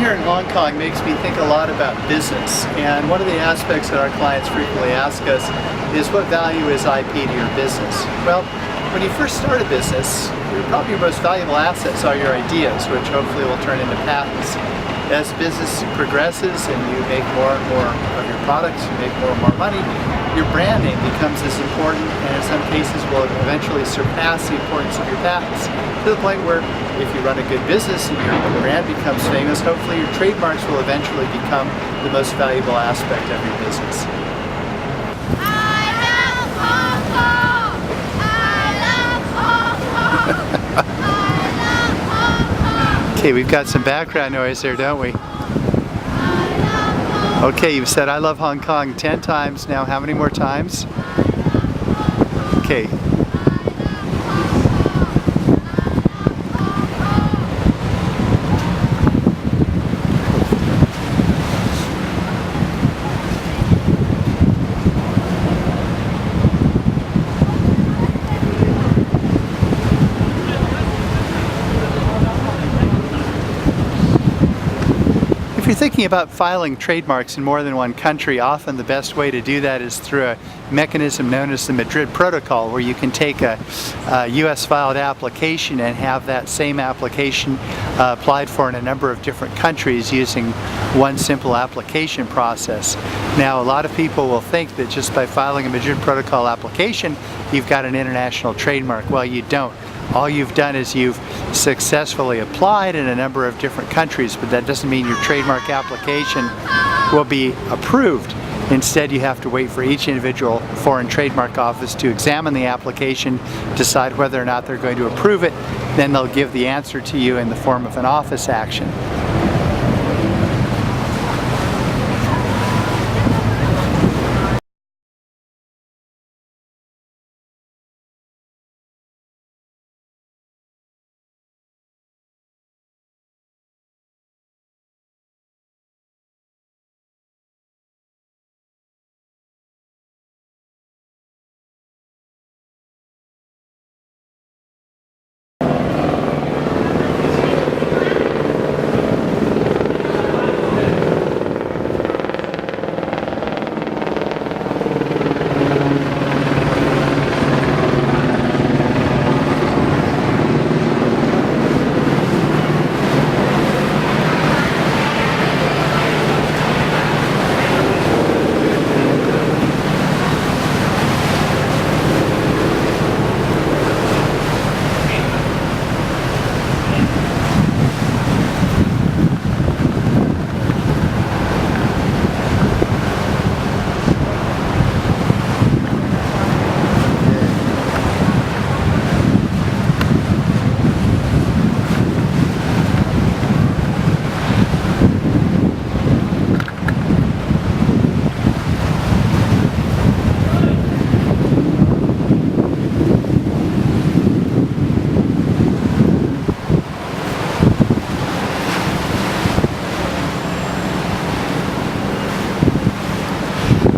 here in Hong Kong makes me think a lot about business, and one of the aspects that our clients frequently ask us is, what value is IP to your business? Well, when you first start a business, probably your most valuable assets are your ideas, which hopefully will turn into patents. As business progresses and you make more and more of your products, you make more and more money, your brand name becomes as important, and in some cases will eventually surpass the importance of your patents, to the point where if you run a good business and your brand becomes famous, hopefully your trademarks will eventually become the most valuable aspect of your business. I love Hong Kong! I love Hong Kong! I love Hong Kong! Okay, we've got some background noise there, don't we? Okay, you've said I love Hong Kong 10 times now. How many more times? Okay. If you're thinking about filing trademarks in more than one country, often the best way to do that is through a mechanism known as the Madrid Protocol, where you can take a US filed application and have that same application applied for in a number of different countries using one simple application process. Now, a lot of people will think that just by filing a Madrid Protocol application, you've got an international trademark. Well, you don't. All you've done is you've successfully applied in a number of different countries, but that doesn't mean your trademark application will be approved. Instead, you have to wait for each individual foreign trademark office to examine the application, decide whether or not they're going to approve it, then they'll give the answer to you in the form of an office action.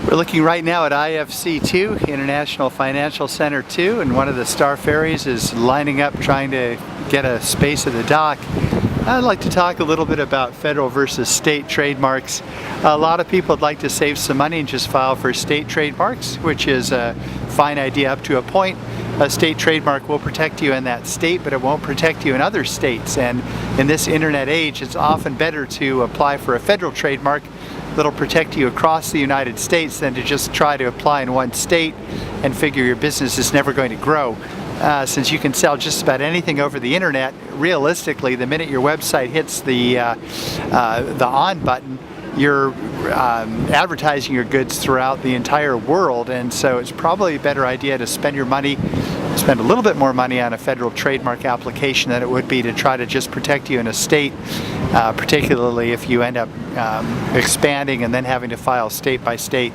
We're looking right now at IFC 2, International Financial Center 2, and one of the Star Ferries is lining up trying to get a space at the dock. I'd like to talk a little bit about federal versus state trademarks. A lot of people would like to save some money and just file for state trademarks, which is a fine idea up to a point. A state trademark will protect you in that state, but it won't protect you in other states. And in this internet age, it's often better to apply for a federal trademark that'll protect you across the United States than to just try to apply in one state and figure your business is never going to grow. Since you can sell just about anything over the internet, realistically, the minute your website hits the on button, you're advertising your goods throughout the entire world, and so it's probably a better idea to spend a little bit more money on a federal trademark application than it would be to try to just protect you in a state, particularly if you end up expanding and then having to file state by state.